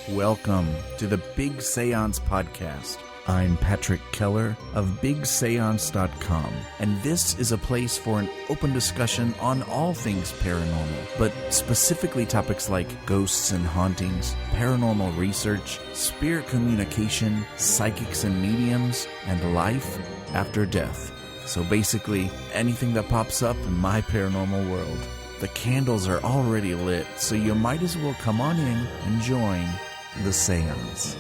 Welcome to the Big Séance Podcast. I'm Patrick Keller of BigSeance.com, and this is a place for an open discussion on all things paranormal, but specifically topics like ghosts and hauntings, paranormal research, spirit communication, psychics and mediums, and life after death. So basically, anything that pops up in my paranormal world. The candles are already lit, so you might as well come on in and join the seance.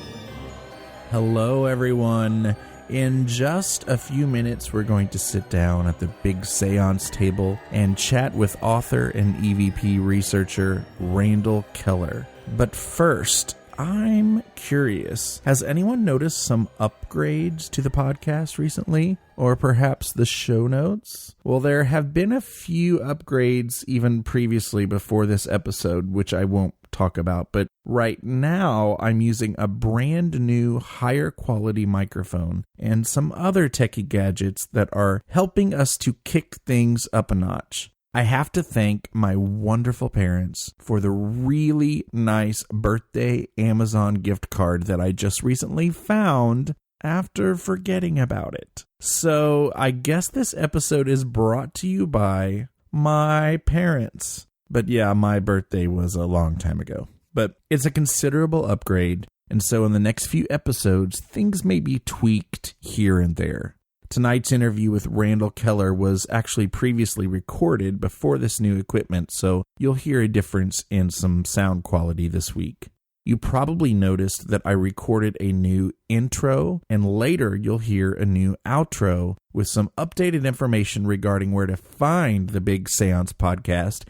Hello, everyone. In just a few minutes, we're going to sit down at the Big Séance table and chat with author and EVP researcher Randall Keller. But first, I'm curious, has anyone noticed some upgrades to the podcast recently? Or perhaps the show notes? Well, there have been a few upgrades even previously before this episode, which I won't talk about. But right now, I'm using a brand new, higher quality microphone and some other techie gadgets that are helping us to kick things up a notch. I have to thank my wonderful parents for the really nice birthday Amazon gift card that I just recently found after forgetting about it. So I guess this episode is brought to you by my parents. But yeah, my birthday was a long time ago. But it's a considerable upgrade, and so in the next few episodes, things may be tweaked here and there. Tonight's interview with Randall Keller was actually previously recorded before this new equipment, so you'll hear a difference in some sound quality this week. You probably noticed that I recorded a new intro, and later you'll hear a new outro with some updated information regarding where to find the Big Séance Podcast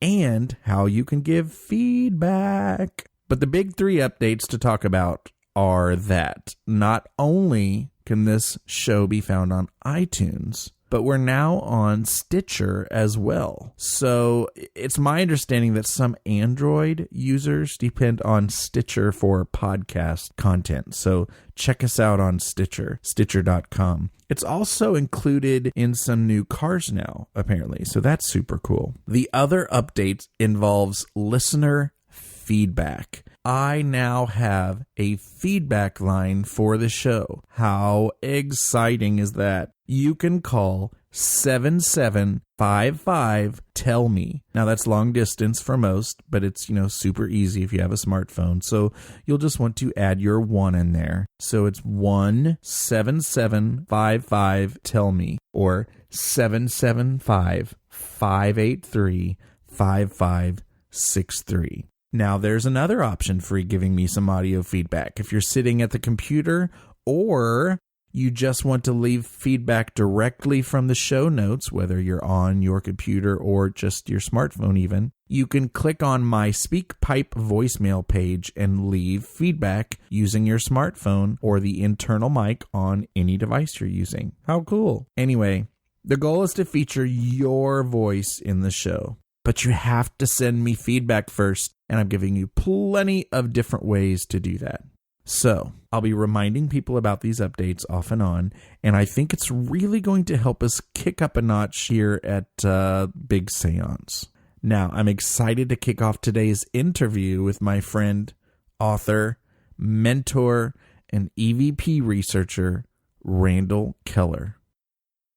and how you can give feedback. But the big three updates to talk about are that not only can this show be found on iTunes, but we're now on Stitcher as well. So it's my understanding that some Android users depend on Stitcher for podcast content. So check us out on Stitcher, Stitcher.com. It's also included in some new cars now, apparently. So that's super cool. The other update involves listener feedback. I now have a feedback line for the show. How exciting is that? You can call 7755-TELL-ME. Now that's long distance for most, but it's, super easy if you have a smartphone. So you'll just want to add your 1 in there. So it's 1-7755-TELL-ME or 775-583-5563. Now, there's another option for giving me some audio feedback. If you're sitting at the computer or you just want to leave feedback directly from the show notes, whether you're on your computer or just your smartphone even, you can click on my SpeakPipe voicemail page and leave feedback using your smartphone or the internal mic on any device you're using. How cool. Anyway, the goal is to feature your voice in the show. But you have to send me feedback first, and I'm giving you plenty of different ways to do that. So, I'll be reminding people about these updates off and on, and I think it's really going to help us kick up a notch here at Big Séance. Now, I'm excited to kick off today's interview with my friend, author, mentor, and EVP researcher, Randall Keller.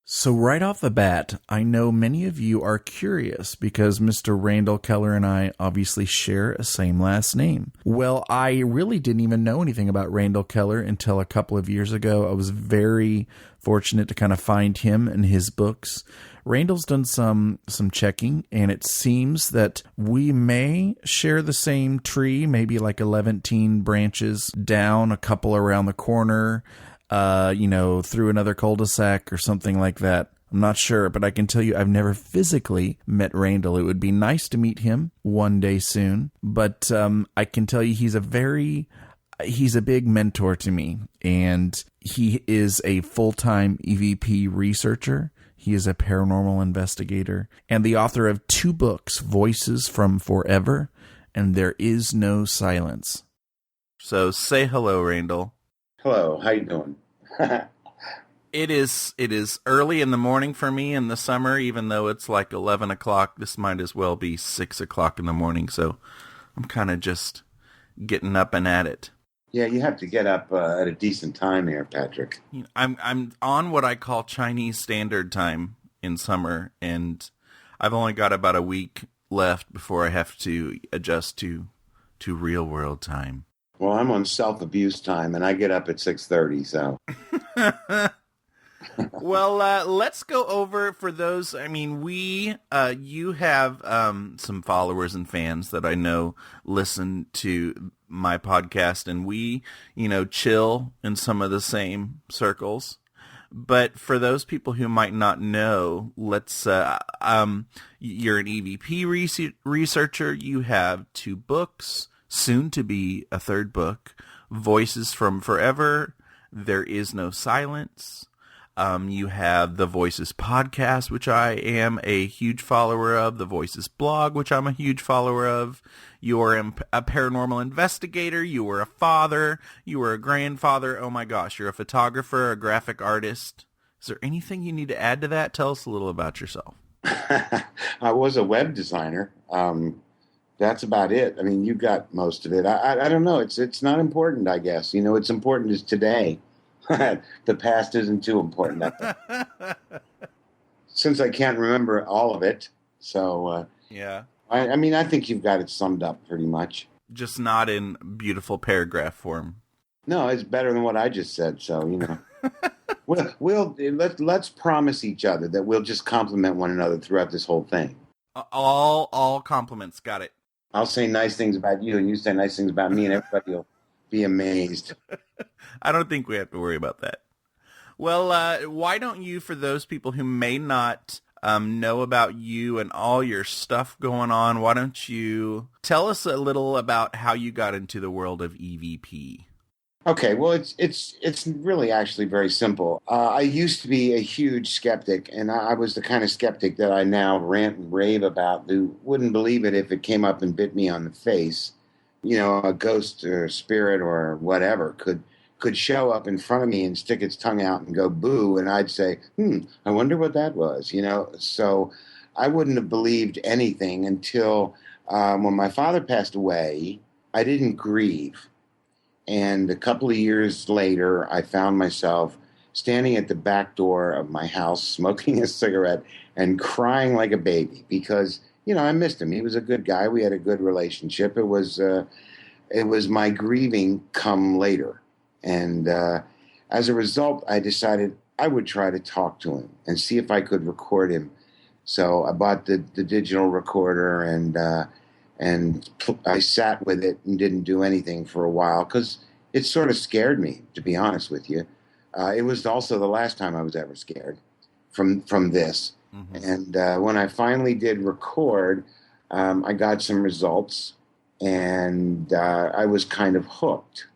So right off the bat, I know many of you are curious because Mr. Randall Keller and I obviously share a same last name. Well, I really didn't even know anything about Randall Keller until a couple of years ago. I was very fortunate to kind of find him and his books. Randall's done some checking, and it seems that we may share the same tree, maybe like 11 branches down, a couple around the corner, through another cul-de-sac or something like that. I'm not sure, but I can tell you I've never physically met Randall. It would be nice to meet him one day soon, but I can tell you he's a big mentor to me, and he is a full-time EVP researcher. He is a paranormal investigator and the author of 2 books, Voices from Forever and There Is No Silence. So say hello, Randall. Hello, how you doing? It is early in the morning for me in the summer, even though it's like 11 o'clock. This might as well be 6 o'clock in the morning, so I'm kind of just getting up and at it. Yeah, you have to get up at a decent time here, Patrick. I'm on what I call Chinese Standard Time in summer, and I've only got about a week left before I have to adjust to real world time. Well, I'm on self-abuse time, and I get up at 6:30, so. Well, let's go over for those. I mean, you have some followers and fans that I know listen to my podcast, and we, chill in some of the same circles. But for those people who might not know, you're an EVP researcher. You have 2 books, soon to be a 3rd book, Voices from Forever, There Is No Silence. You have the Voices podcast, which I am a huge follower of, the Voices blog, which I'm a huge follower of. You are a paranormal investigator. You are a father. You are a grandfather. Oh my gosh, you're a photographer, a graphic artist. Is there anything you need to add to that? Tell us a little about yourself. I was a web designer. That's about it. I mean, you got most of it. I don't know. It's not important, I guess. It's important is today. The past isn't too important. Since I can't remember all of it. So, yeah. I mean, I think you've got it summed up pretty much. Just not in beautiful paragraph form. No, it's better than what I just said. So, let's promise each other that we'll just compliment one another throughout this whole thing. All compliments. Got it. I'll say nice things about you, and you say nice things about me, and everybody will be amazed. I don't think we have to worry about that. Well, why don't you, for those people who may not know about you and all your stuff going on, why don't you tell us a little about how you got into the world of EVP? Okay, well, it's really actually very simple. I used to be a huge skeptic, and I was the kind of skeptic that I now rant and rave about, who wouldn't believe it if it came up and bit me on the face. A ghost or spirit or whatever could show up in front of me and stick its tongue out and go boo, and I'd say, I wonder what that was, So I wouldn't have believed anything until when my father passed away. I didn't grieve. And a couple of years later, I found myself standing at the back door of my house, smoking a cigarette and crying like a baby because, I missed him. He was a good guy. We had a good relationship. It was my grieving come later. And as a result, I decided I would try to talk to him and see if I could record him. So I bought the digital recorder and I sat with it and didn't do anything for a while because it sort of scared me, to be honest with you. It was also the last time I was ever scared from this. Mm-hmm. And when I finally did record, I got some results, and I was kind of hooked.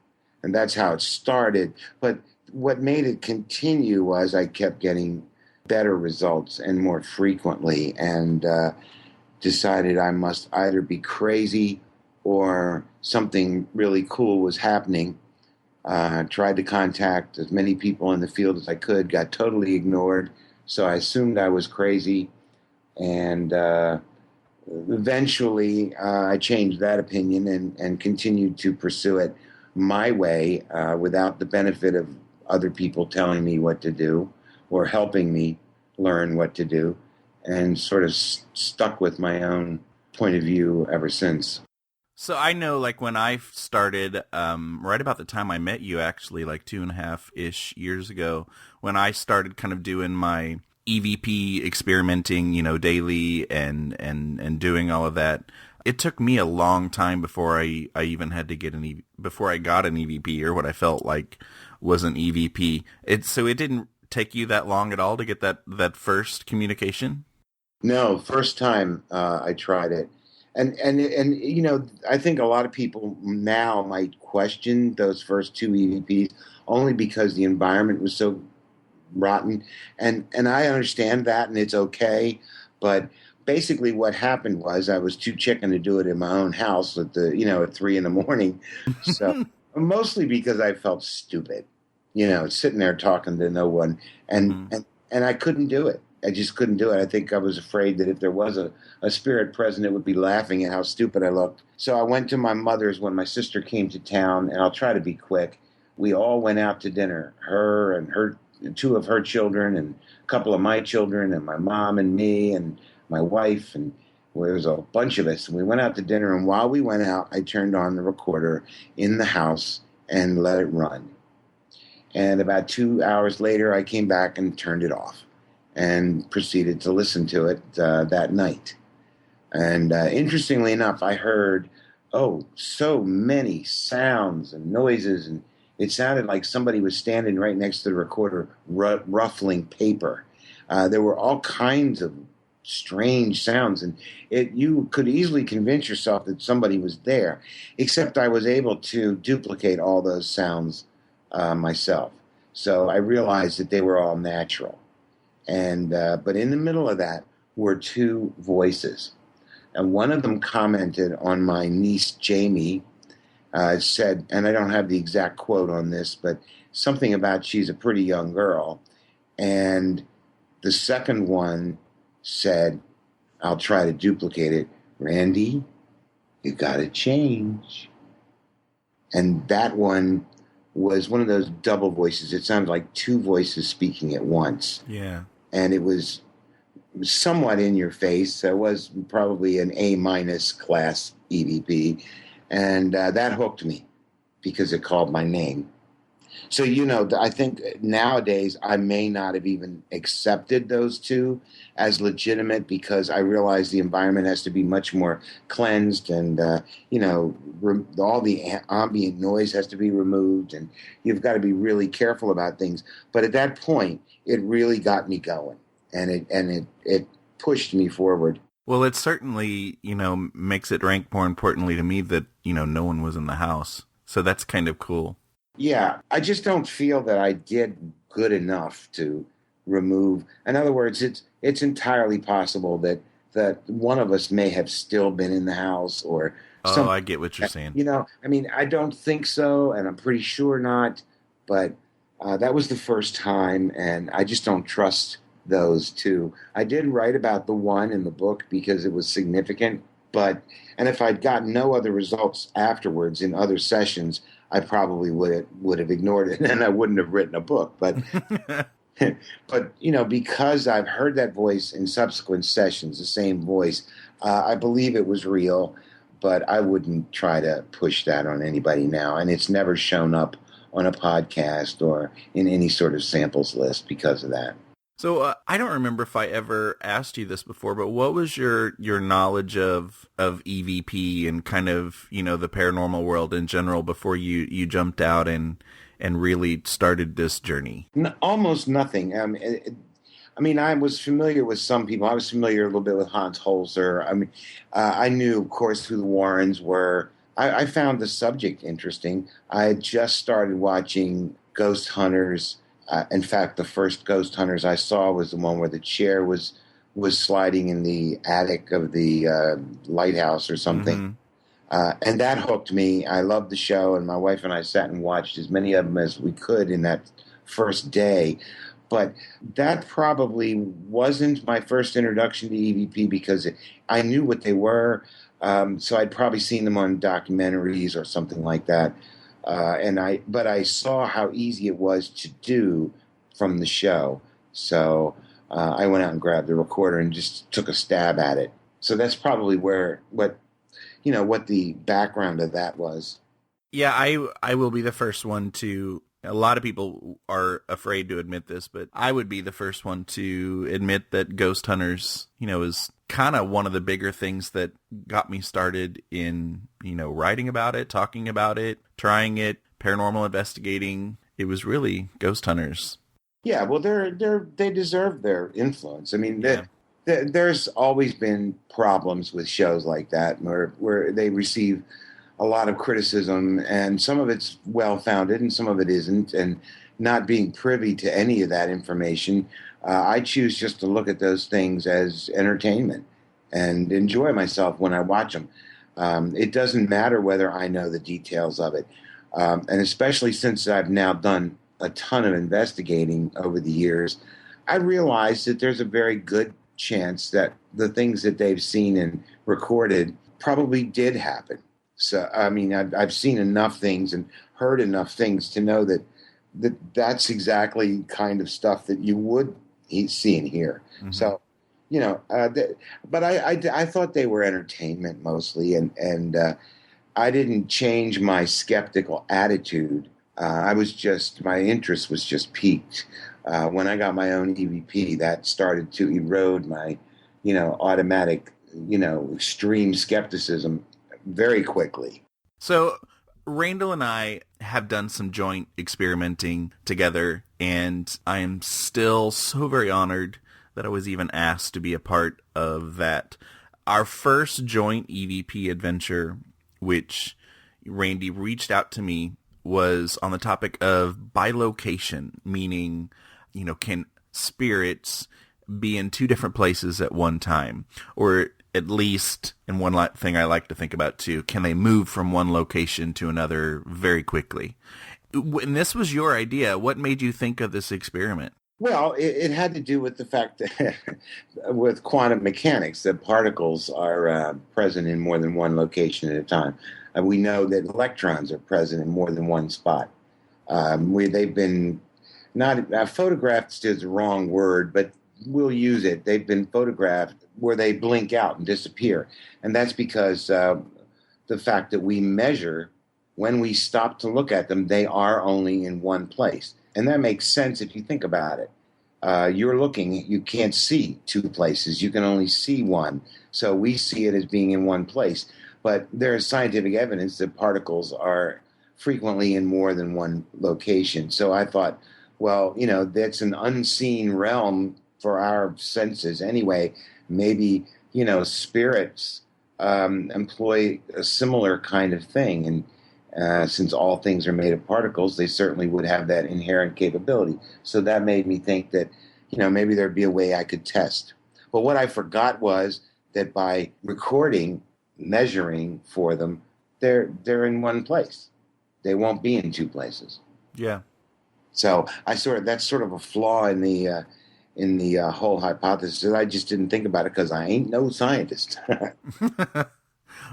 And that's how it started. But what made it continue was I kept getting better results and more frequently, and decided I must either be crazy or something really cool was happening. Tried to contact as many people in the field as I could, got totally ignored. So I assumed I was crazy. And eventually I changed that opinion and continued to pursue it my way without the benefit of other people telling me what to do or helping me learn what to do, and sort of stuck with my own point of view ever since. So I know, like, when I started, right about the time I met you, actually, like 2.5-ish years ago, when I started kind of doing my EVP experimenting, daily and doing all of that, it took me a long time before I even had to get before I got an EVP, or what I felt like was an EVP. So it didn't take you that long at all to get that first communication? No, first time I tried it. And I think a lot of people now might question those first 2 EVPs only because the environment was so rotten. And I understand that, and it's okay. But basically what happened was I was too chicken to do it in my own house at 3 a.m. So mostly because I felt stupid, sitting there talking to no one. And I couldn't do it. I just couldn't do it. I think I was afraid that if there was a spirit present, it would be laughing at how stupid I looked. So I went to my mother's when my sister came to town, and I'll try to be quick. We all went out to dinner, her and her two of her children and a couple of my children and my mom and me and my wife, and there was a bunch of us. And we went out to dinner, and while we went out, I turned on the recorder in the house and let it run. And about 2 hours later, I came back and turned it off and proceeded to listen to it that night. And interestingly enough, I heard, so many sounds and noises, and it sounded like somebody was standing right next to the recorder ruffling paper. There were all kinds of strange sounds, and you could easily convince yourself that somebody was there, except I was able to duplicate all those sounds myself. So I realized that they were all natural. And but in the middle of that were two voices. And one of them commented on my niece, Jamie, said, and I don't have the exact quote on this, but something about she's a pretty young girl. And the second one said, I'll try to duplicate it. Randy, you got to change. And that one was one of those double voices. It sounded like two voices speaking at once. Yeah. And it was somewhat in your face. It was probably an A- class EVP. And that hooked me because it called my name. So, I think nowadays I may not have even accepted those two as legitimate because I realize the environment has to be much more cleansed and, all the ambient noise has to be removed and you've got to be really careful about things. But at that point, it really got me going and it pushed me forward. Well, it certainly, makes it rank more importantly to me that, no one was in the house. So that's kind of cool. Yeah, I just don't feel that I did good enough to remove. In other words, it's entirely possible that one of us may have still been in the house or something. I get what you're saying. I don't think so, and I'm pretty sure not, but that was the first time, and I just don't trust those two. I did write about the one in the book because it was significant, and if I'd gotten no other results afterwards in other sessions, I probably would have ignored it and I wouldn't have written a book. But because I've heard that voice in subsequent sessions, the same voice, I believe it was real, but I wouldn't try to push that on anybody now. And it's never shown up on a podcast or in any sort of samples list because of that. So I don't remember if I ever asked you this before, but what was your knowledge of EVP and kind of, the paranormal world in general before you jumped out and really started this journey? Almost nothing. I was familiar with some people. I was familiar a little bit with Hans Holzer. I knew, of course, who the Warrens were. I found the subject interesting. I had just started watching Ghost Hunters. In fact, the first Ghost Hunters I saw was the one where the chair was sliding in the attic of the lighthouse or something. Mm-hmm. And that hooked me. I loved the show, and my wife and I sat and watched as many of them as we could in that first day. But that probably wasn't my first introduction to EVP because I knew what they were. So I'd probably seen them on documentaries or something like that. But I saw how easy it was to do from the show. So I went out and grabbed the recorder and just took a stab at it. So that's probably what the background of that was. Yeah, I will be the first one to. A lot of people are afraid to admit this, but I would be the first one to admit that Ghost Hunters, is kind of one of the bigger things that got me started in, writing about it, talking about it, trying it, paranormal investigating. It was really Ghost Hunters. Yeah, well, they deserve their influence. There's always been problems with shows like that where they receive a lot of criticism, and some of it's well-founded and some of it isn't, and not being privy to any of that information, I choose just to look at those things as entertainment and enjoy myself when I watch them. It doesn't matter whether I know the details of it, and especially since I've now done a ton of investigating over the years, I realized that there's a very good chance that the things that they've seen and recorded probably did happen. So, I mean, I've seen enough things and heard enough things to know that's exactly kind of stuff that you would see and hear. Mm-hmm. So, but I thought they were entertainment mostly, and I didn't change my skeptical attitude. My interest was just piqued. When I got my own EVP, that started to erode my, automatic, extreme skepticism very quickly. So Randall and I have done some joint experimenting together, and I am still so very honored that I was even asked to be a part of that. Our first joint EVP adventure, which Randy reached out to me, was on the topic of bilocation, meaning, can spirits be in two different places at one time? Or at least, and one thing I like to think about too, can they move from one location to another very quickly? And this was your idea. What made you think of this experiment? Well, it had to do with the fact that with quantum mechanics, that particles are present in more than one location at a time. We know that electrons are present in more than one spot. They've been photographed is the wrong word, but we'll use it. They've been photographed where they blink out and disappear. And that's because the fact that we measure, when we stop to look at them, they are only in one place. And that makes sense if you think about it. You're looking, you can't see two places. You can only see one. So we see it as being in one place. But there is scientific evidence that particles are frequently in more than one location. So I thought, well, that's an unseen realm for our senses anyway. Maybe, spirits employ a similar kind of thing. And since all things are made of particles, they certainly would have that inherent capability. So that made me think that, maybe there'd be a way I could test. But what I forgot was that by recording, measuring for them, they're in one place. They won't be in two places. Yeah. So that's sort of a flaw in the whole hypothesis. I just didn't think about it because I ain't no scientist.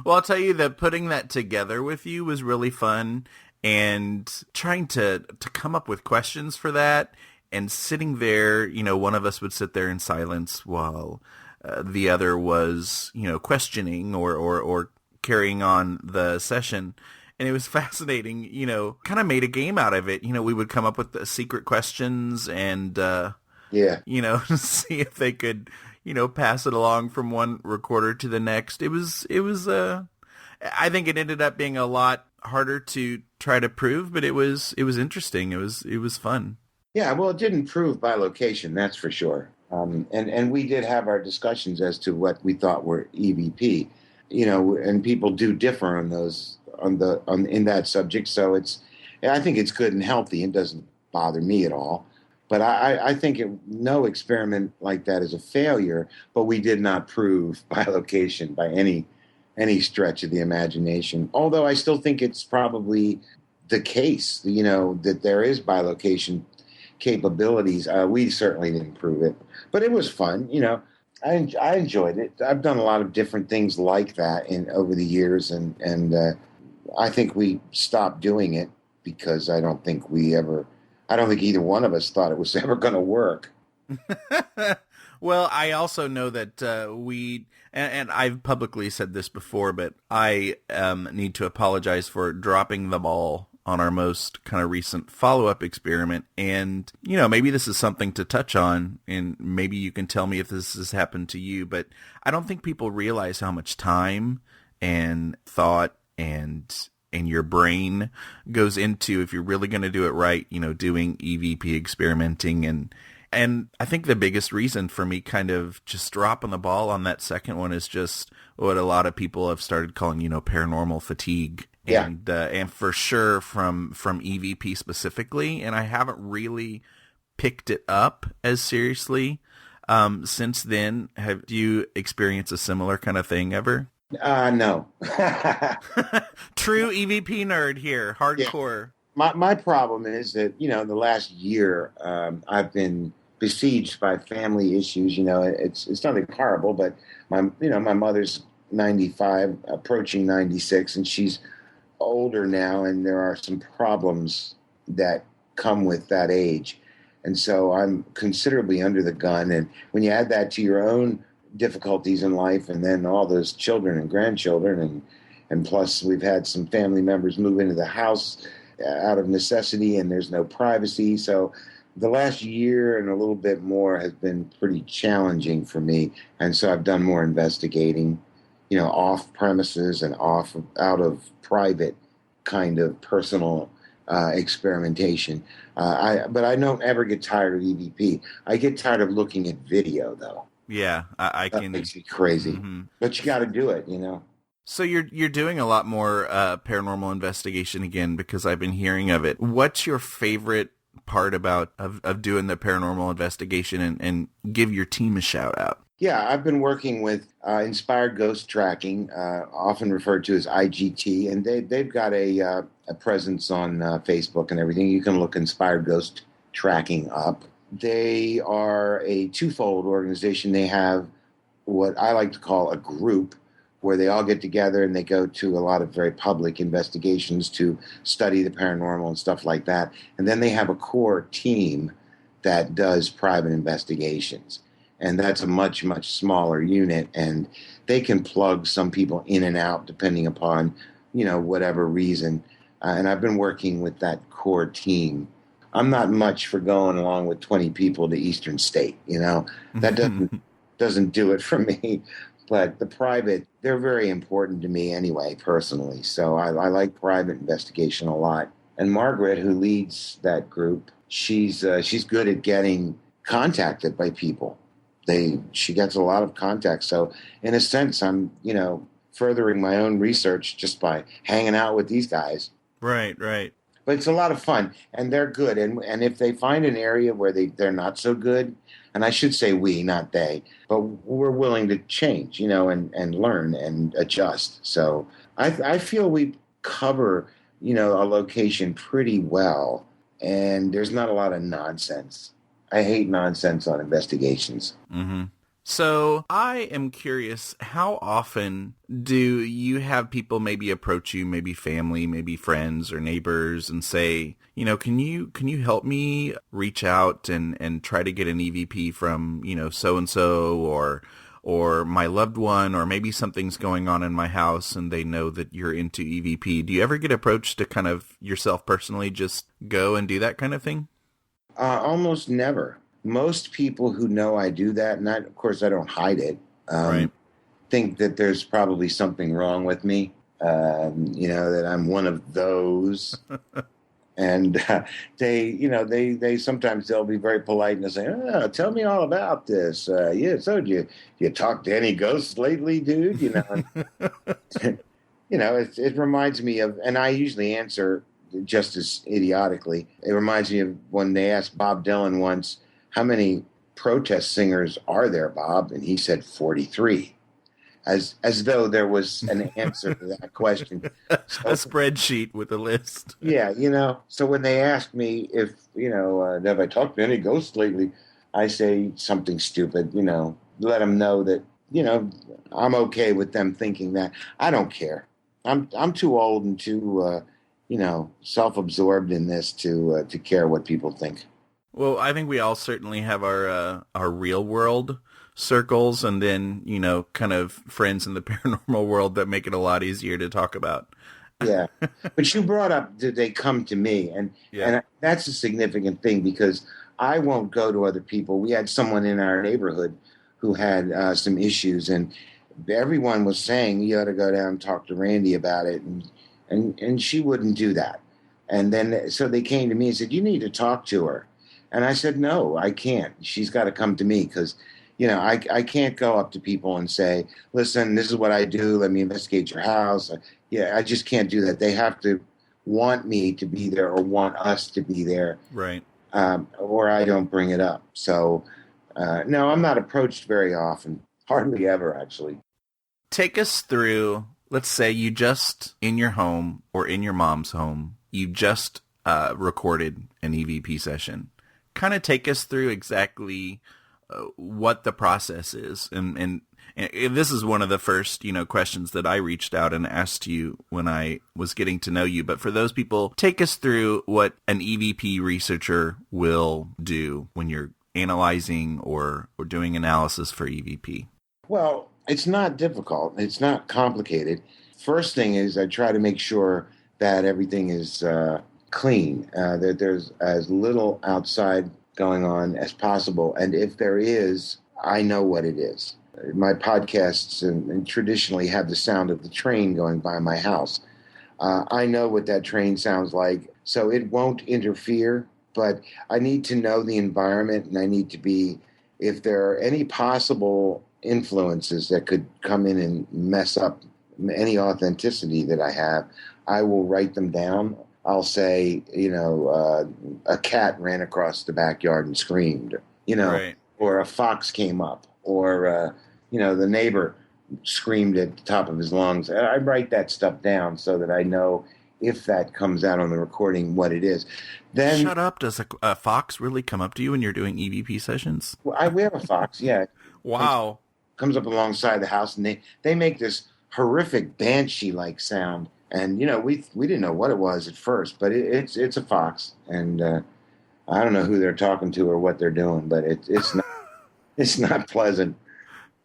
Well, I'll tell you that putting that together with you was really fun, and trying to come up with questions for that, and sitting there, one of us would sit there in silence while the other was, questioning or carrying on the session. And it was fascinating, kind of made a game out of it. We would come up with the secret questions and, see if they could, pass it along from one recorder to the next. It was, I think it ended up being a lot harder to try to prove, but it was interesting. It was fun. Yeah, well, it didn't prove by location, that's for sure. And we did have our discussions as to what we thought were EVP, and people do differ on those, in that subject. So I think it's good and healthy. It doesn't bother me at all. But I think no experiment like that is a failure, but we did not prove bilocation by any stretch of the imagination. Although I still think it's probably the case, that there is bilocation capabilities. We certainly didn't prove it, but it was fun. I enjoyed it. I've done a lot of different things like that over the years, and I think we stopped doing it because I don't think either one of us thought it was ever going to work. Well, I also know that and I've publicly said this before, but I need to apologize for dropping the ball on our most kind of recent follow-up experiment. And, maybe this is something to touch on, and maybe you can tell me if this has happened to you, but I don't think people realize how much time and thought and your brain goes into, if you're really going to do it right, doing EVP experimenting. And I think the biggest reason for me kind of just dropping the ball on that second one is just what a lot of people have started calling, paranormal fatigue. Yeah. And for sure from EVP specifically. And I haven't really picked it up as seriously since then. Have you experienced a similar kind of thing ever? No. True EVP nerd here, hardcore. Yeah. My problem is that, the last year I've been besieged by family issues. It's nothing horrible, but my mother's 95, approaching 96, and she's older now, and there are some problems that come with that age. And so I'm considerably under the gun. And when you add that to your own difficulties in life, and then all those children and grandchildren, and plus we've had some family members move into the house out of necessity, and there's no privacy. So the last year and a little bit more has been pretty challenging for me. And so I've done more investigating, off premises and out of private kind of personal experimentation. But I don't ever get tired of EVP. I get tired of looking at video, though. Yeah, I that can. Makes me crazy. Mm-hmm. But you got to do it, So you're doing a lot more paranormal investigation again, because I've been hearing of it. What's your favorite part of doing the paranormal investigation, and give your team a shout out? Yeah, I've been working with Inspired Ghost Tracking, often referred to as IGT, and they've got a presence on Facebook and everything. You can look Inspired Ghost Tracking up. They are a twofold organization. They have what I like to call a group, where they all get together and they go to a lot of very public investigations to study the paranormal and stuff like that. And then they have a core team that does private investigations. And that's a much, much smaller unit. And they can plug some people in and out depending upon, whatever reason. And I've been working with that core team. I'm not much for going along with 20 people to Eastern State, That doesn't do it for me. But the private, they're very important to me anyway, personally. So I like private investigation a lot. And Margaret, who leads that group, she's good at getting contacted by people. She gets a lot of contacts. So in a sense, I'm, furthering my own research just by hanging out with these guys. Right. But it's a lot of fun, and they're good. And if they find an area where they're not so good, and I should say we, not they, but we're willing to change, and learn and adjust. So I feel we cover, a location pretty well, and there's not a lot of nonsense. I hate nonsense on investigations. Mm-hmm. So I am curious, how often do you have people maybe approach you, maybe family, maybe friends or neighbors, and say, can you help me reach out and try to get an EVP from, so-and-so or my loved one, or maybe something's going on in my house and they know that you're into EVP. Do you ever get approached to kind of yourself personally just go and do that kind of thing? Almost never. Most people who know I do that, and of course I don't hide it, right, think that there's probably something wrong with me, that I'm one of those. And they sometimes they'll be very polite and say, "Oh, tell me all about this. So you talked to any ghosts lately, dude?" It reminds me of, and I usually answer just as idiotically. It reminds me of when they asked Bob Dylan once, "How many protest singers are there, Bob?" And he said 43. As though there was an answer to that question. So, a spreadsheet with a list. Yeah, So when they ask me if, have I talked to any ghosts lately, I say something stupid, let them know that, I'm okay with them thinking that. I don't care. I'm too old and too, self-absorbed in this to care what people think. Well, I think we all certainly have our real world circles, and then, kind of friends in the paranormal world that make it a lot easier to talk about. Yeah. But you brought up, did they come to me? And that's a significant thing, because I won't go to other people. We had someone in our neighborhood who had some issues, and everyone was saying, you ought to go down and talk to Randy about it. And she wouldn't do that. And then, so they came to me and said, you need to talk to her. And I said, no, I can't. She's got to come to me, because I can't go up to people and say, listen, this is what I do. Let me investigate your house. I just can't do that. They have to want me to be there or want us to be there. Right. Or I don't bring it up. So, no, I'm not approached very often. Hardly ever, actually. Take us through, let's say you just, in your home or in your mom's home, you just recorded an EVP session. kind of take us through exactly what the process is? And this is one of the first, questions that I reached out and asked you when I was getting to know you. But for those people, take us through what an EVP researcher will do when you're analyzing or doing analysis for EVP. Well, it's not difficult. It's not complicated. First thing is I try to make sure that everything is clean, that there's as little outside going on as possible. And if there is, I know what it is. My podcasts and traditionally have the sound of the train going by my house. I know what that train sounds like, so it won't interfere, but I need to know the environment, and I need to be, if there are any possible influences that could come in and mess up any authenticity that I have, I will write them down. I'll say, a cat ran across the backyard and screamed, right. Or a fox came up, or, the neighbor screamed at the top of his lungs. I write that stuff down so that I know if that comes out on the recording, what it is. Then, shut up. Does a fox really come up to you when you're doing EVP sessions? Well, we have a fox, yeah. Wow. Comes up alongside the house, and they make this horrific banshee-like sound. And, we didn't know what it was at first, but it's a fox. And I don't know who they're talking to or what they're doing, but it's not it's not pleasant.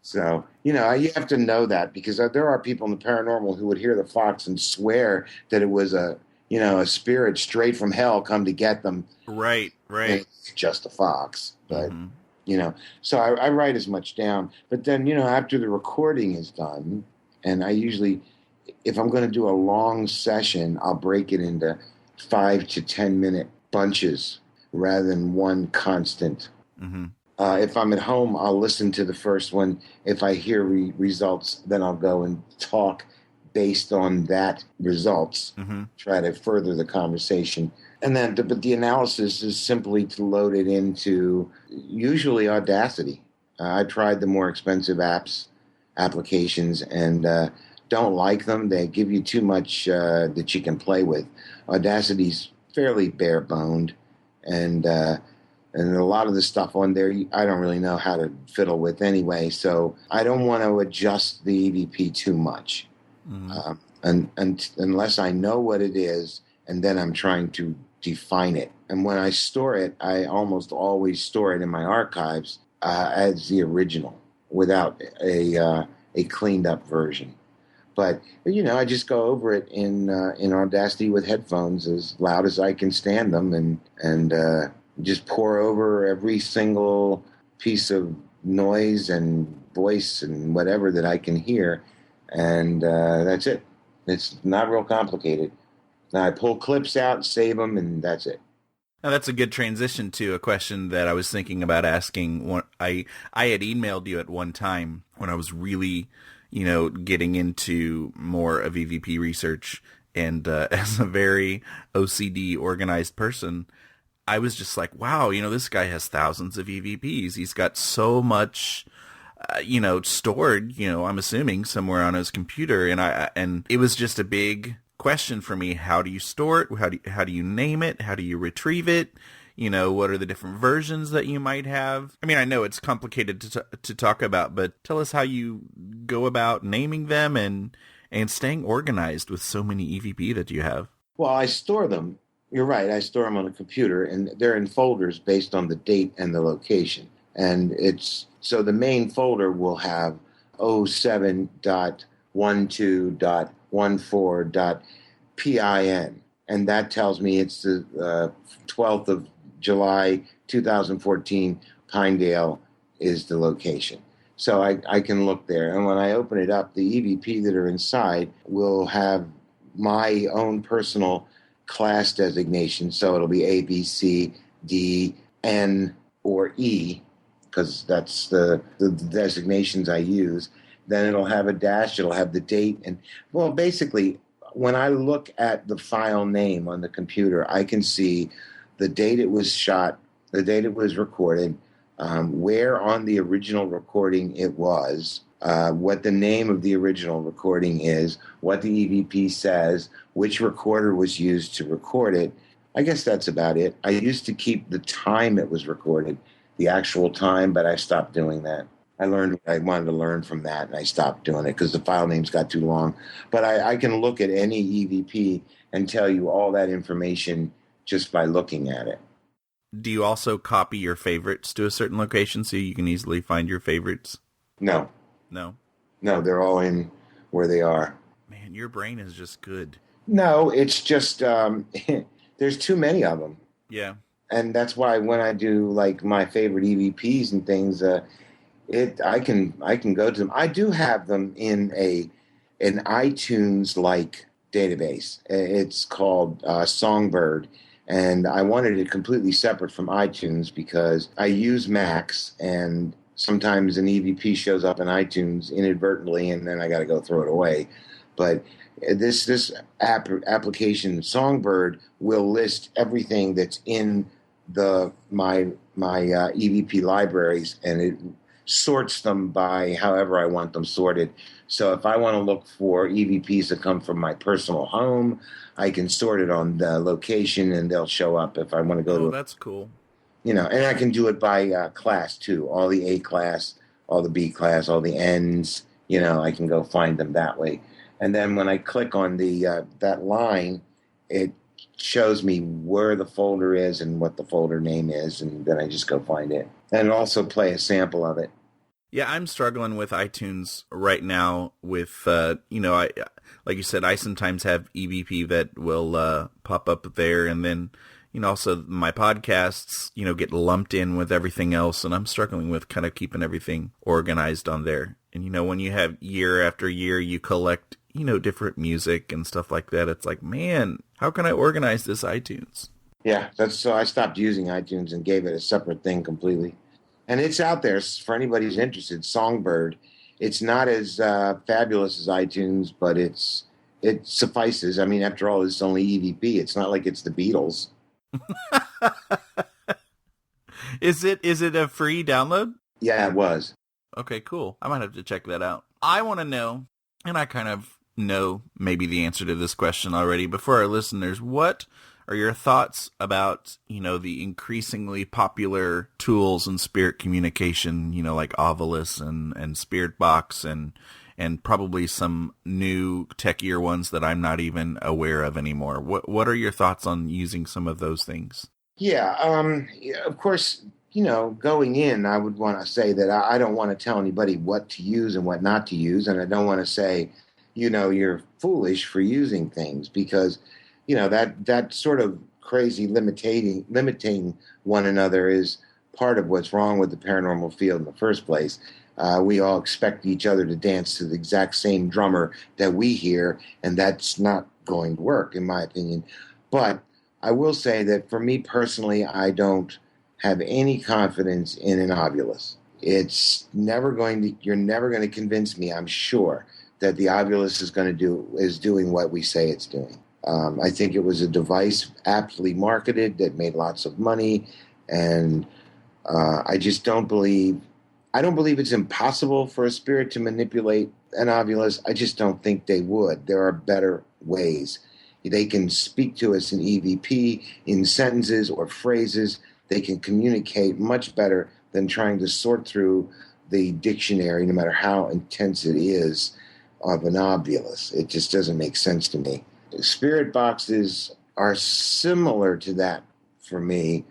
So, you have to know that, because there are people in the paranormal who would hear the fox and swear that it was a spirit straight from hell come to get them. Right. It's just a fox. But, so I write as much down. But then, after the recording is done, and I usually, if I'm going to do a long session, I'll break it into 5 to 10 minute bunches rather than one constant. Mm-hmm. If I'm at home, I'll listen to the first one. If I hear results, then I'll go and talk based on that results, try to further the conversation. And then, but the analysis is simply to load it into usually Audacity. I tried the more expensive applications, and don't like them. They give you too much that you can play with. Audacity's fairly bare-boned, and a lot of the stuff on there, I don't really know how to fiddle with anyway, so I don't want to adjust the EVP too much. And unless I know what it is, and then I'm trying to define it. And when I store it, I almost always store it in my archives as the original, without a cleaned up version. But, I just go over it in Audacity with headphones as loud as I can stand them, and just pour over every single piece of noise and voice and whatever that I can hear. And that's it. It's not real complicated. Now I pull clips out, save them, and that's it. Now that's a good transition to a question that I was thinking about asking. I had emailed you at one time when I was really, getting into more of EVP research. And as a very OCD organized person, I was just like, wow, this guy has thousands of EVPs. He's got so much, stored, I'm assuming somewhere on his computer. And it was just a big question for me. How do you store it? How do you name it? How do you retrieve it? What are the different versions that you might have? I mean, I know it's complicated to talk about, but tell us how you go about naming them and staying organized with so many EVP that you have. Well, I store them. You're right. I store them on a computer, and they're in folders based on the date and the location. And so the main folder will have 07.12.14.pin. And that tells me it's the 12th of July, 2014, Pinedale is the location. So I can look there. And when I open it up, the EVP that are inside will have my own personal class designation. So it'll be A, B, C, D, N, or E, because that's the designations I use. Then it'll have a dash. It'll have the date. And, well, basically, when I look at the file name on the computer, I can see the date it was shot, the date it was recorded, where on the original recording it was, what the name of the original recording is, what the EVP says, which recorder was used to record it, I guess that's about it. I used to keep the time it was recorded, the actual time, but I stopped doing that. I learned what I wanted to learn from that, and I stopped doing it because the file names got too long. But I can look at any EVP and tell you all that information just by looking at it. Do you also copy your favorites to a certain location so you can easily find your favorites? No. No? No, they're all in where they are. Man, your brain is just good. No, it's just there's too many of them. Yeah. And that's why when I do like my favorite EVPs and things, I can go to them. I do have them in an iTunes like database. It's called Songbird, and I wanted it completely separate from iTunes because I use Macs, and sometimes an EVP shows up in iTunes inadvertently, and then I got to go throw it away. But this application, Songbird, will list everything that's in my EVP libraries, and it sorts them by however I want them sorted. So if I want to look for EVPs that come from my personal home, I can sort it on the location, and they'll show up. If I want to go to, that's cool. And I can do it by class too. All the A class, all the B class, all the N's. I can go find them that way. And then when I click on that line, it shows me where the folder is and what the folder name is, and then I just go find it. And also play a sample of it. Yeah, I'm struggling with iTunes right now with, I like you said, I sometimes have EVP that will pop up there, and then, also my podcasts, get lumped in with everything else, and I'm struggling with kind of keeping everything organized on there. And, when you have year after year, you collect, different music and stuff like that, it's like, man, how can I organize this iTunes? Yeah, so I stopped using iTunes and gave it a separate thing completely. And it's out there for anybody who's interested. Songbird. It's not as fabulous as iTunes, but it suffices. I mean, after all, it's only EVP. It's not like it's the Beatles. Is it a free download? Yeah, it was. Okay, cool. I might have to check that out. I want to know, and I kind of know maybe the answer to this question already, but for our listeners, what are your thoughts about, the increasingly popular tools in spirit communication, like Ovilus and Spirit Box and probably some new techier ones that I'm not even aware of anymore? What are your thoughts on using some of those things? Yeah, of course, going in, I would want to say that I don't want to tell anybody what to use and what not to use, and I don't want to say, you're foolish for using things, because that sort of crazy limiting one another is part of what's wrong with the paranormal field in the first place. We all expect each other to dance to the exact same drummer that we hear, and that's not going to work, in my opinion. But I will say that for me personally, I don't have any confidence in an Ovilus. You're never going to convince me, I'm sure, that the Ovilus is doing what we say it's doing. I think it was a device aptly marketed that made lots of money, and I don't believe it's impossible for a spirit to manipulate an Ovilus. I just don't think they would. There are better ways. They can speak to us in EVP, in sentences or phrases. They can communicate much better than trying to sort through the dictionary, no matter how intense it is, of an Ovilus. It just doesn't make sense to me. Spirit boxes are similar to that for me,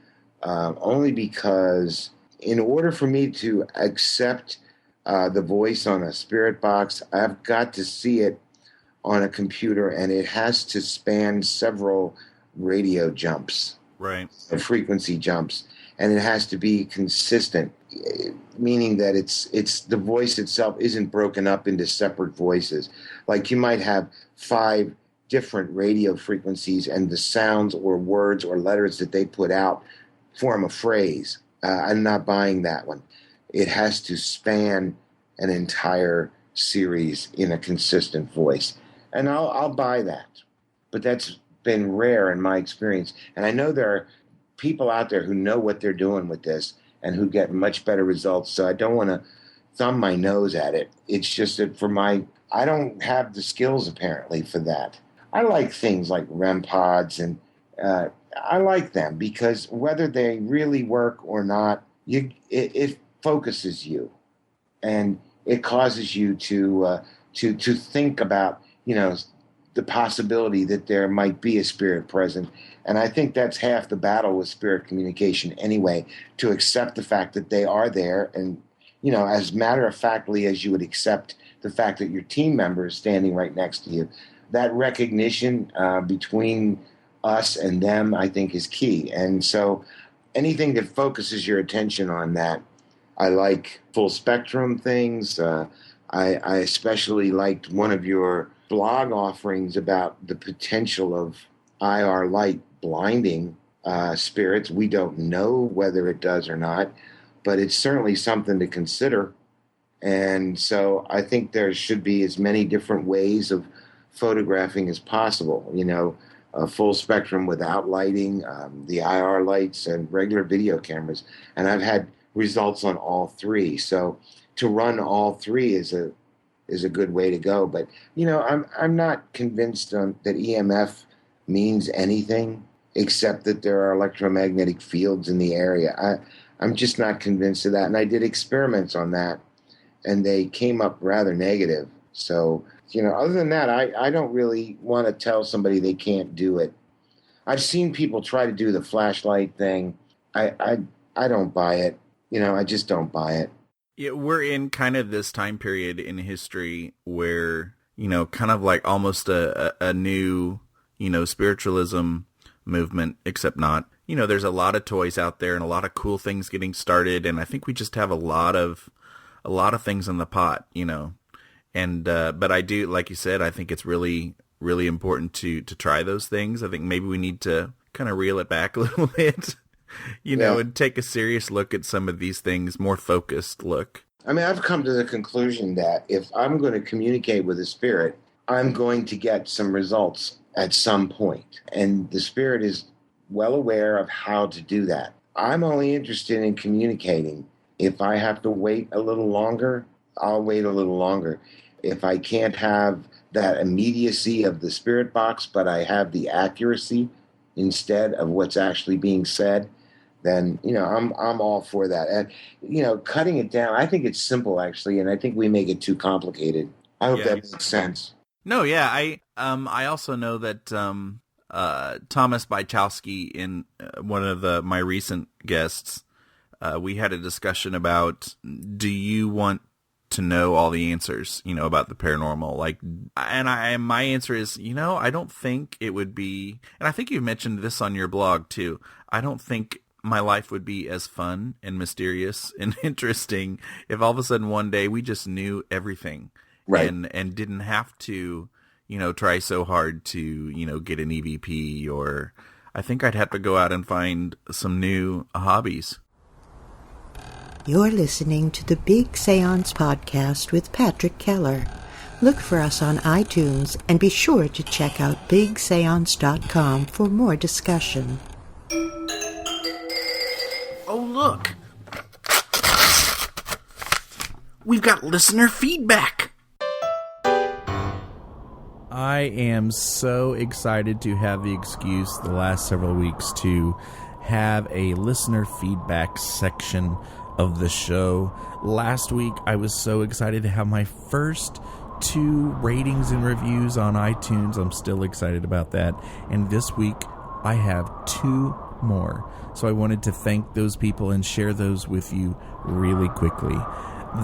only because in order for me to accept the voice on a spirit box, I've got to see it on a computer, and it has to span several radio jumps, right? Frequency jumps, and it has to be consistent, meaning that it's the voice itself isn't broken up into separate voices. Like you might have 5 different radio frequencies, and the sounds or words or letters that they put out form a phrase. I'm not buying that one. It has to span an entire series in a consistent voice. And I'll buy that. But that's been rare in my experience. And I know there are people out there who know what they're doing with this and who get much better results. So I don't want to thumb my nose at it. It's just that I don't have the skills apparently for that. I like things like REM pods and I like them because whether they really work or not, it focuses you, and it causes you to think about, the possibility that there might be a spirit present. And I think that's half the battle with spirit communication anyway, to accept the fact that they are there. And, as matter of factly as you would accept the fact that your team member is standing right next to you, that recognition between us and them, I think, is key. And so anything that focuses your attention on that, I like full spectrum things. I especially liked one of your blog offerings about the potential of IR light blinding spirits. We don't know whether it does or not, but it's certainly something to consider. And so I think there should be as many different ways of photographing as possible, full spectrum without lighting, the IR lights, and regular video cameras. And I've had results on all three. So to run all three is a good way to go. But, I'm not convinced that EMF means anything except that there are electromagnetic fields in the area. I'm just not convinced of that. And I did experiments on that, and they came up rather negative. So, other than that, I don't really want to tell somebody they can't do it. I've seen people try to do the flashlight thing. I don't buy it. I just don't buy it. Yeah, we're in kind of this time period in history where, kind of like almost a new, spiritualism movement, except not. There's a lot of toys out there and a lot of cool things getting started, and I think we just have a lot of things in the pot, And but I do, like you said, I think it's really, really important to try those things. I think maybe we need to kind of reel it back a little bit. And take a serious look at some of these things, more focused look. I mean, I've come to the conclusion that if I'm going to communicate with a spirit, I'm going to get some results at some point. And the spirit is well aware of how to do that. I'm only interested in communicating. If I have to wait a little longer, I'll wait a little longer. If I can't have that immediacy of the spirit box, but I have the accuracy instead of what's actually being said, then, I'm all for that. And, cutting it down, I think it's simple, actually, and I think we make it too complicated. I hope that makes sense. No, yeah, I also know that Thomas Buttowski, in one of my recent guests, we had a discussion about, do you want to know all the answers, about the paranormal? And my answer is, I don't think it would be, and I think you've mentioned this on your blog too, I don't think my life would be as fun and mysterious and interesting if all of a sudden one day we just knew everything, right? And didn't have to, try so hard to, get an EVP, or I think I'd have to go out and find some new hobbies. You're listening to the Big Séance Podcast with Patrick Keller. Look for us on iTunes and be sure to check out bigseance.com for more discussion. Oh, look. We've got listener feedback. I am so excited to have the excuse the last several weeks to have a listener feedback section of the show. Last week, I was so excited to have my first 2 ratings and reviews on iTunes. I'm still excited about that. And this week, I have 2 more. So I wanted to thank those people and share those with you really quickly.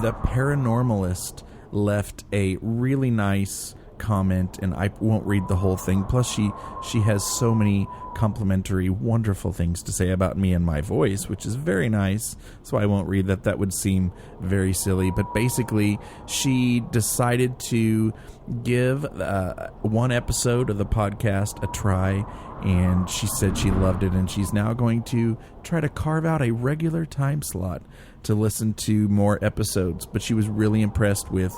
The Paranormalist left a really nice comment, and I won't read the whole thing. Plus, she has so many complimentary, wonderful things to say about me and my voice, which is very nice. So I won't read that. That would seem very silly. But basically, she decided to give 1 episode of the podcast a try, and she said she loved it, and she's now going to try to carve out a regular time slot to listen to more episodes. But she was really impressed with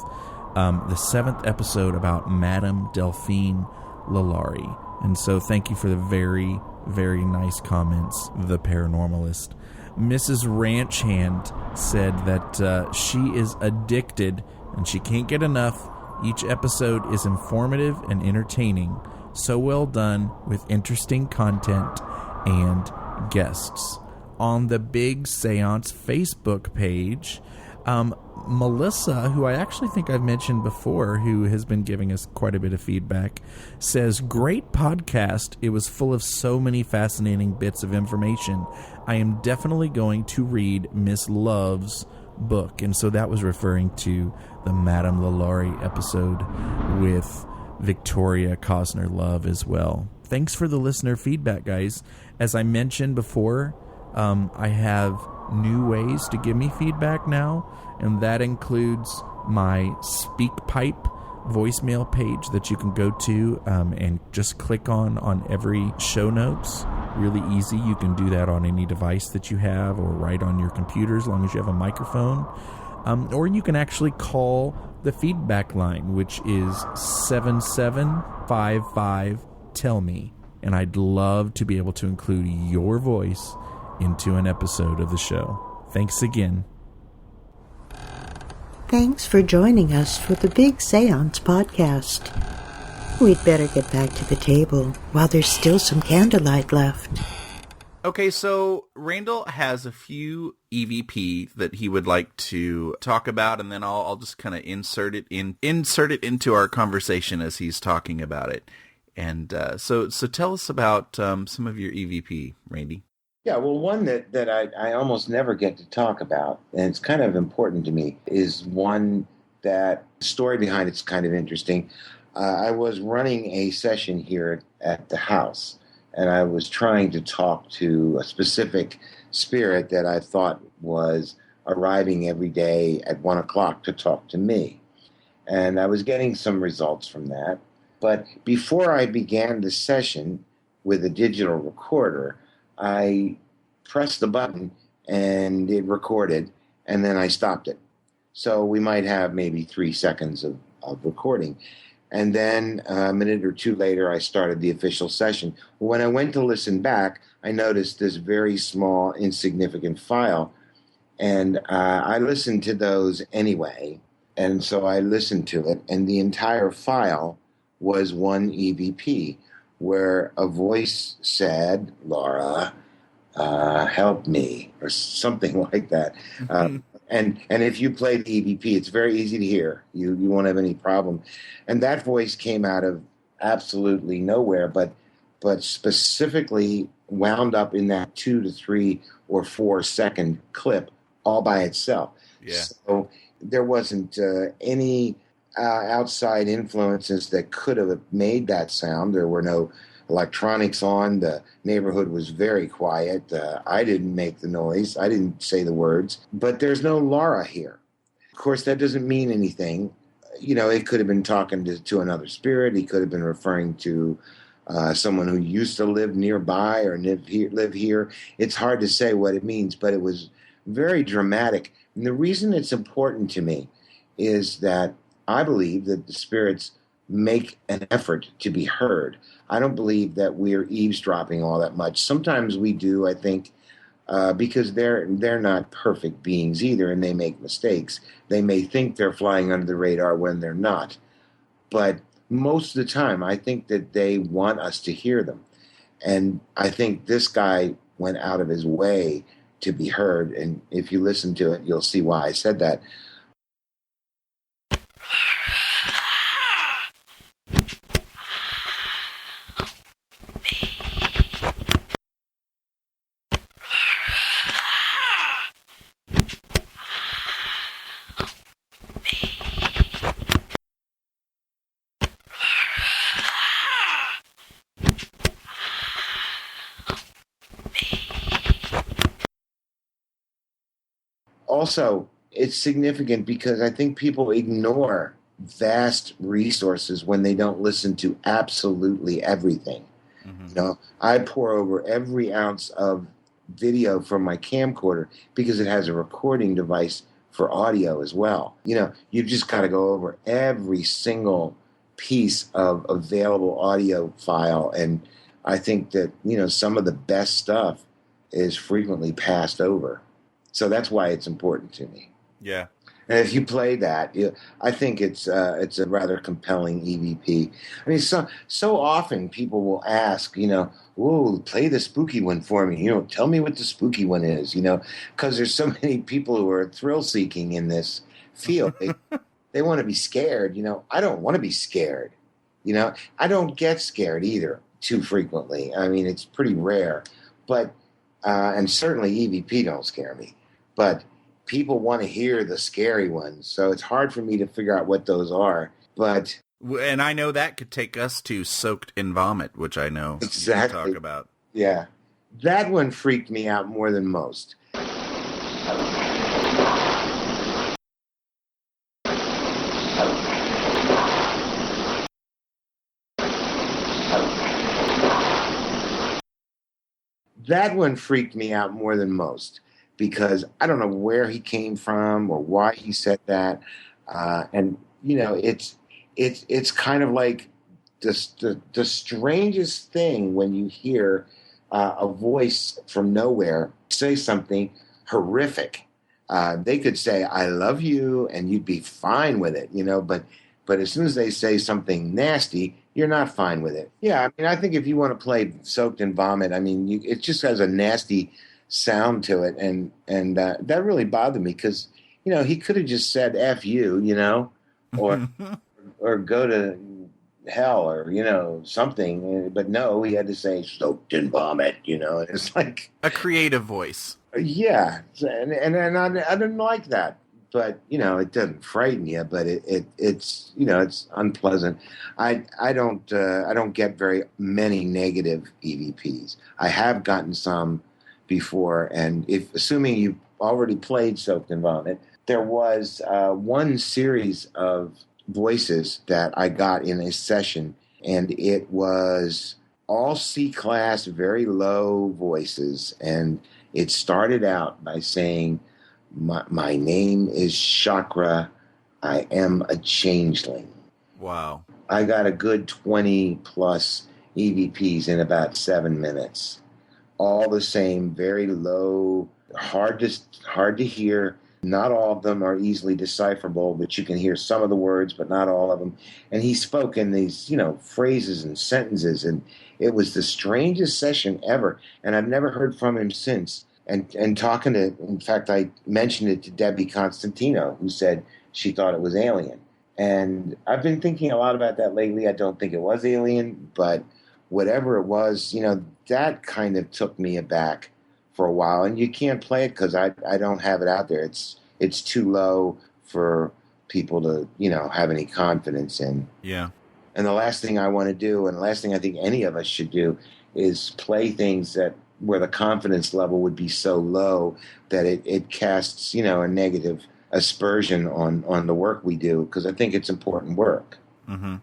the 7th episode about Madame Delphine Lalaurie. And so thank you for the very, very nice comments, the Paranormalist. Mrs. Ranch Hand said that she is addicted and she can't get enough. Each episode is informative and entertaining. So well done with interesting content and guests. On the Big Séance Facebook page, Melissa, who I actually think I've mentioned before, who has been giving us quite a bit of feedback, says, "Great podcast. It was full of so many fascinating bits of information. I am definitely going to read Miss Love's book." And so that was referring to the Madame Lalaurie episode with Victoria Cosner Love as well. Thanks for the listener feedback, guys. As I mentioned before, I have new ways to give me feedback now, and that includes my SpeakPipe voicemail page that you can go to and just click on every show notes. Really easy. You can do that on any device that you have or right on your computer as long as you have a microphone. Or you can actually call the feedback line, which is 7755-TELL-ME. And I'd love to be able to include your voice into an episode of the show. Thanks again. Thanks for joining us for the Big Séance Podcast. We'd better get back to the table while there's still some candlelight left. Okay, so Randall has a few EVP that he would like to talk about, and then I'll just kind of insert it into our conversation as he's talking about it. And so tell us about some of your EVP, Randy. Yeah, well, one that I almost never get to talk about, and it's kind of important to me, is one that the story behind it's kind of interesting. I was running a session here at the house, and I was trying to talk to a specific spirit that I thought was arriving every day at 1 o'clock to talk to me. And I was getting some results from that. But before I began the session with a digital recorder, I pressed the button and it recorded, and then I stopped it. So we might have maybe 3 seconds of recording. And then a minute or two later, I started the official session. When I went to listen back, I noticed this very small, insignificant file. And I listened to those anyway. And so I listened to it, and the entire file was one EVP, where a voice said, "Laura, help me," or something like that. And if you play the EVP, it's very easy to hear. You won't have any problem. And that voice came out of absolutely nowhere, but specifically wound up in that 2 to 3 or 4 second clip all by itself. Yeah. So there wasn't any outside influences that could have made that sound. There were no electronics on. The neighborhood was very quiet. I didn't make the noise. I didn't say the words. But there's no Laura here. Of course, that doesn't mean anything. You know, it could have been talking to another spirit. He could have been referring to someone who used to live nearby or live here. It's hard to say what it means, but it was very dramatic. And the reason it's important to me is that I believe that the spirits make an effort to be heard. I don't believe that we're eavesdropping all that much. Sometimes we do, I think, because they're not perfect beings either, and they make mistakes. They may think they're flying under the radar when they're not. But most of the time, I think that they want us to hear them. And I think this guy went out of his way to be heard. And if you listen to it, you'll see why I said that. Also, it's significant because I think people ignore vast resources when they don't listen to absolutely everything. Mm-hmm. You know, I pour over every ounce of video from my camcorder because it has a recording device for audio as well. You know, you've just got to go over every single piece of available audio file. And I think that, you know, some of the best stuff is frequently passed over. So that's why it's important to me. Yeah. And if you play that, I think it's a rather compelling EVP. I mean, so often people will ask, "Whoa, play the spooky one for me." Tell me what the spooky one is. Because there's so many people who are thrill seeking in this field. They want to be scared. I don't want to be scared. I don't get scared either too frequently. I mean, it's pretty rare, but and certainly EVP don't scare me, but people want to hear the scary ones. So it's hard for me to figure out what those are. But and I know that could take us to Soaked in Vomit, which I know exactly you talk about. Yeah, that one freaked me out more than most. That one freaked me out more than most because I don't know where he came from or why he said that, and it's kind of like the strangest thing when you hear a voice from nowhere say something horrific. They could say "I love you" and you'd be fine with it, but as soon as they say something nasty, you're not fine with it. Yeah, I mean, I think if you want to play Soaked in Vomit, I mean, it just has a nasty sound to it, and that really bothered me because, he could have just said "F you," or go to hell or, something, but no, he had to say "Soaked in Vomit," It's like a creative voice. Yeah, and I didn't like that. But it doesn't frighten you, but it's it's unpleasant. I don't get very many negative EVPs. I have gotten some before, and assuming you've already played Soaked in Vomit, there was one series of voices that I got in a session, and it was all C-class, very low voices, and it started out by saying, My name is Chakra. I am a changeling. Wow. I got a good 20 plus EVPs in about 7 minutes. All the same, very low, hard to hear. Not all of them are easily decipherable, but you can hear some of the words, but not all of them. And he spoke in these, phrases and sentences, and it was the strangest session ever. And I've never heard from him since. And talking to, in fact, I mentioned it to Debbie Constantino, who said she thought it was alien. And I've been thinking a lot about that lately. I don't think it was alien, but whatever it was, that kind of took me aback for a while. And you can't play it because I don't have it out there. It's too low for people to, have any confidence in. Yeah. And the last thing I want to do, and the last thing I think any of us should do, is play things where the confidence level would be so low that it casts, a negative aspersion on the work we do, because I think it's important work. Mm-hmm.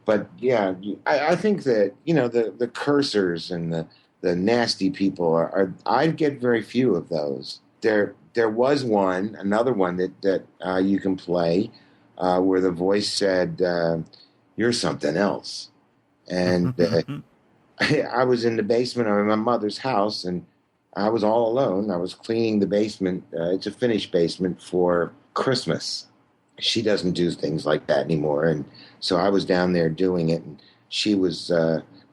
But yeah, I think that, the cursors and the nasty people are I get very few of those. There was another one that you can play where the voice said, "You're something else." And I was in the basement of my mother's house, and I was all alone. I was cleaning the basement. It's a finished basement for Christmas. She doesn't do things like that anymore. And so I was down there doing it, and she was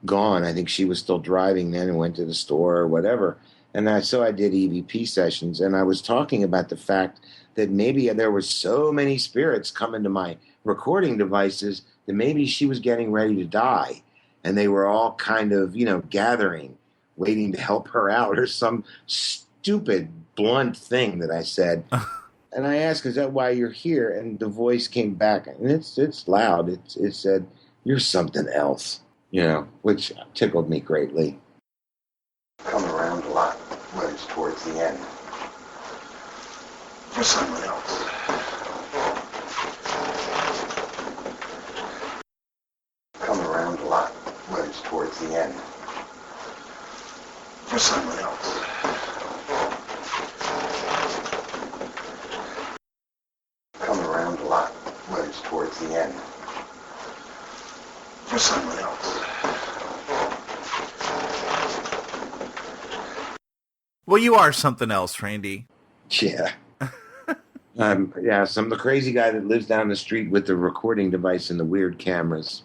gone. I think she was still driving then and went to the store or whatever. And so I did EVP sessions, and I was talking about the fact that maybe there were so many spirits coming to my recording devices that maybe she was getting ready to die. And they were all kind of, gathering, waiting to help her out, or some stupid, blunt thing that I said. And I asked, "Is that why you're here?" And the voice came back, and it's loud. It said, "You're something else," which tickled me greatly. Come around a lot when it's towards the end. You're someone else. Come around a lot when it's towards the end. You're someone else. Come around a lot when it's towards the end. You're someone else. Well, you are something else, Randy. Yeah. Yeah, some the crazy guy that lives down the street with the recording device and the weird cameras.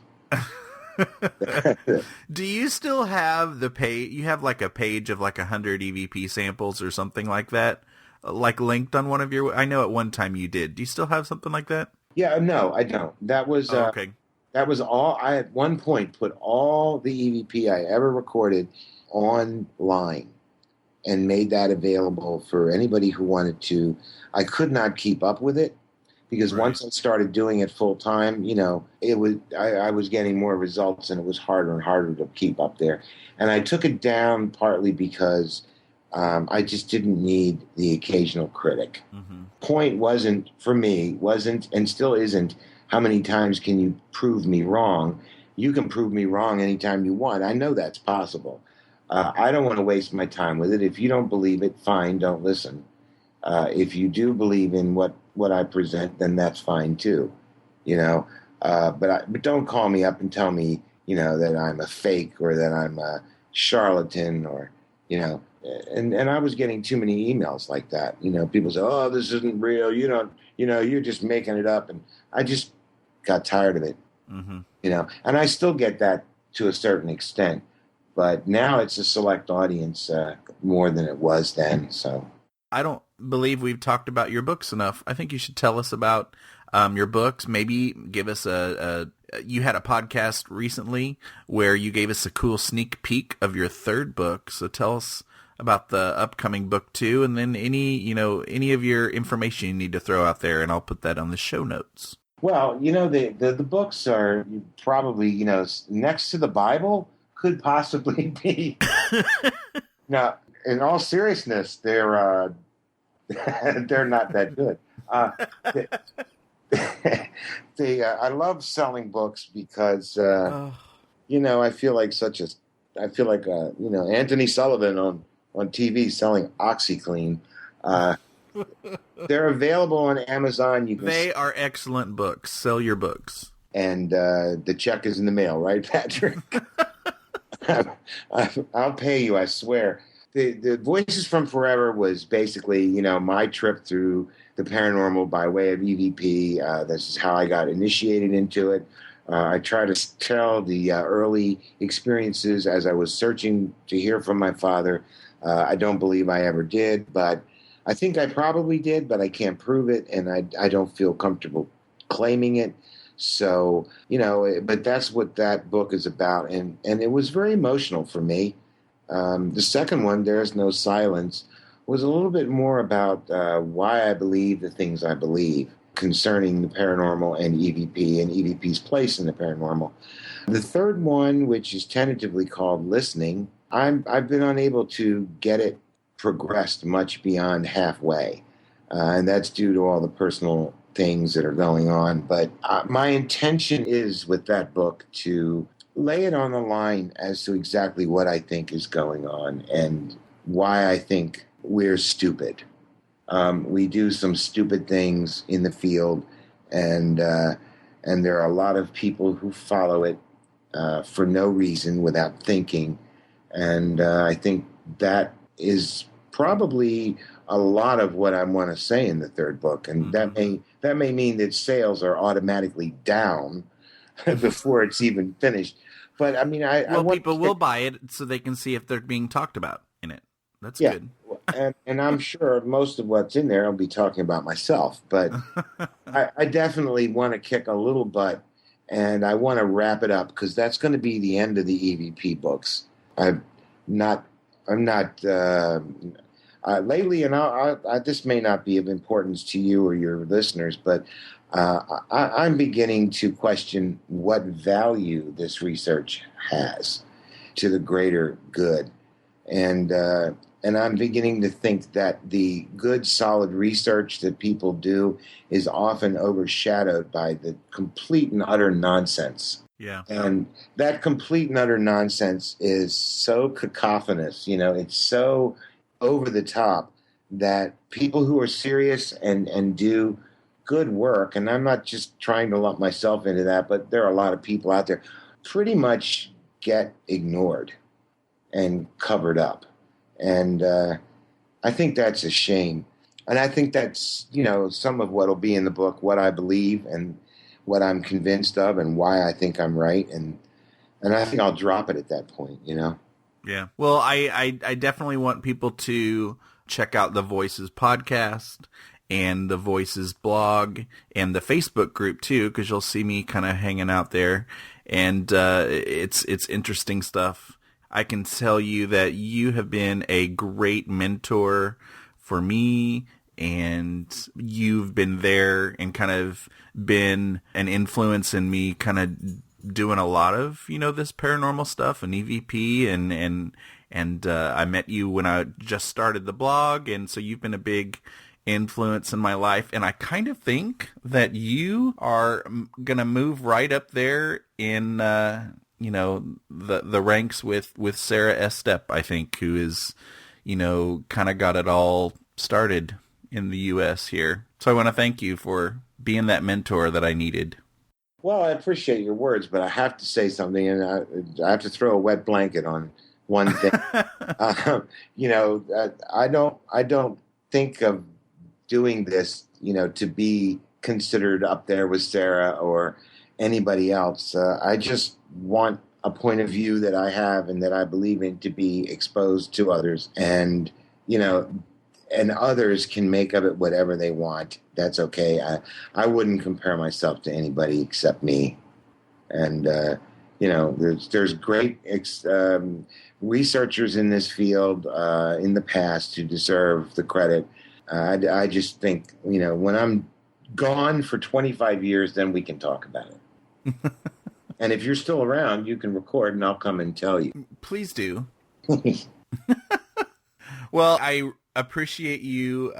Do you still have the page? You have like a page of like 100 EVP samples or something like that, like linked on one of your. I know at one time you did. Do you still have something like that? Yeah, no, I don't. That was okay. That was all. I at one point put all the EVP I ever recorded online and made that available for anybody who wanted to. I could not keep up with it because once I started doing it full time, it was I was getting more results and it was harder and harder to keep up there. And I took it down partly because I just didn't need the occasional critic. Mm-hmm. Point wasn't and still isn't how many times can you prove me wrong. You can prove me wrong anytime you want. I know that's possible. I don't want to waste my time with it. If you don't believe it, fine, don't listen. If you do believe in what I present, then that's fine too, But don't call me up and tell me, that I'm a fake or that I'm a charlatan or, And I was getting too many emails like that. People say, "Oh, this isn't real. You're just making it up." And I just got tired of it. Mm-hmm. And I still get that to a certain extent. But now it's a select audience more than it was then. So I don't believe we've talked about your books enough. I think you should tell us about your books. Maybe give us you had a podcast recently where you gave us a cool sneak peek of your third book. So tell us about the upcoming book too, and then any of your information you need to throw out there, and I'll put that on the show notes. Well, the books are probably, next to the Bible could possibly be. Now, in all seriousness, they're not that good. I love selling books because I feel like Anthony Sullivan on TV selling OxyClean. They're available on Amazon. They are excellent books. Sell your books. And the check is in the mail, right, Patrick? I'll pay you, I swear. The Voices from Forever was basically, my trip through the paranormal by way of EVP. This is how I got initiated into it. I try to tell the early experiences as I was searching to hear from my father. I don't believe I ever did, but I think I probably did, but I can't prove it, and I don't feel comfortable claiming it. So, but that's what that book is about, and it was very emotional for me. The second one, There's No Silence, was a little bit more about why I believe the things I believe concerning the paranormal and EVP's place in the paranormal. The third one, which is tentatively called Listening, I've been unable to get it progressed much beyond halfway, and that's due to all the personal things that are going on. But my intention is with that book to lay it on the line as to exactly what I think is going on and why I think we're stupid. We do some stupid things in the field, and there are a lot of people who follow it for no reason, without thinking. And I think that is probably a lot of what I want to say in the third book, and that may mean that sales are automatically down before it's even finished. But I mean, people will buy it so they can see if they're being talked about in it. That's good. And I'm sure most of what's in there I'll be talking about myself, but I definitely want to kick a little butt, and I want to wrap it up because that's going to be the end of the EVP books. I'm not lately, and this may not be of importance to you or your listeners, but I'm beginning to question what value this research has to the greater good. And I'm beginning to think that the good, solid research that people do is often overshadowed by the complete and utter nonsense. Yeah. And that complete and utter nonsense is so cacophonous, it's so over the top that people who are serious and do good work, and I'm not just trying to lump myself into that, but there are a lot of people out there, pretty much get ignored and covered up. And I think that's a shame. And I think that's, some of what will be in the book, what I believe and what I'm convinced of and why I think I'm right. And I think I'll drop it at that point, Yeah. Well, I definitely want people to check out the Voices podcast and the Voices blog and the Facebook group too, because you'll see me kind of hanging out there. And it's interesting stuff. I can tell you that you have been a great mentor for me, and you've been there and kind of been an influence in me kind of doing a lot of, this paranormal stuff and EVP and I met you when I just started the blog. And so you've been a big influence in my life. And I kind of think that you are going to move right up there in, the ranks with Sarah Estep, I think, who is, kind of got it all started in the U.S. here. So I want to thank you for being that mentor that I needed. Well, I appreciate your words, but I have to say something, and I have to throw a wet blanket on one thing. I don't think of doing this, to be considered up there with Sarah or anybody else. I just want a point of view that I have and that I believe in to be exposed to others, and and others can make of it whatever they want. That's okay. I wouldn't compare myself to anybody except me. And, there's great researchers in this field in the past who deserve the credit. I just think, when I'm gone for 25 years, then we can talk about it. And if you're still around, you can record and I'll come and tell you. Please do. Well, I appreciate you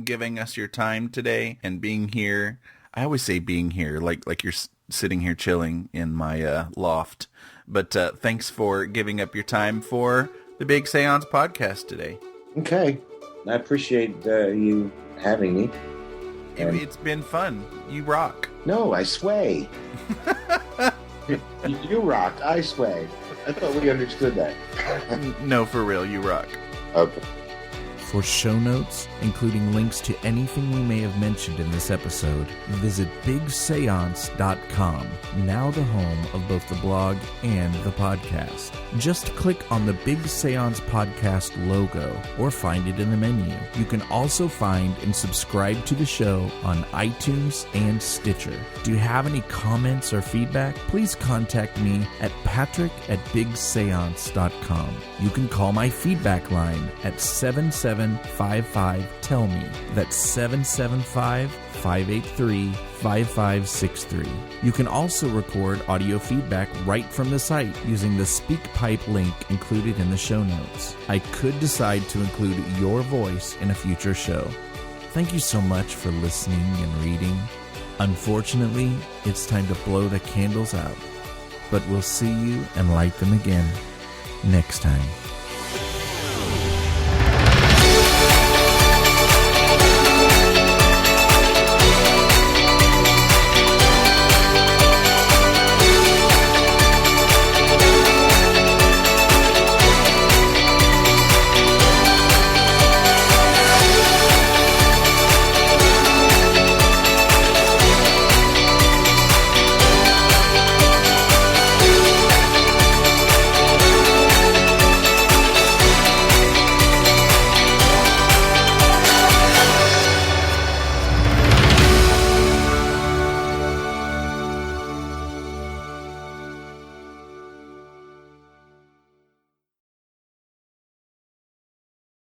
giving us your time today and being here. I always say being here, like you're sitting here chilling in my loft. But thanks for giving up your time for the Big Séance Podcast today. Okay. I appreciate you having me. It's been fun. You rock. No, I sway. You rock. I sway. I thought we understood that. No, for real. You rock. Okay. For show notes, including links to anything we may have mentioned in this episode, visit BigSéance.com, now the home of both the blog and the podcast. Just click on the Big Séance Podcast logo or find it in the menu. You can also find and subscribe to the show on iTunes and Stitcher. Do you have any comments or feedback? Please contact me at patrick@bigseance.com. You can call my feedback line at 7755-TELL-ME. That's 775-583-5563. You can also record audio feedback right from the site using the SpeakPipe link included in the show notes. I could decide to include your voice in a future show. Thank you so much for listening and reading. Unfortunately, it's time to blow the candles out, but we'll see you and light them again next time.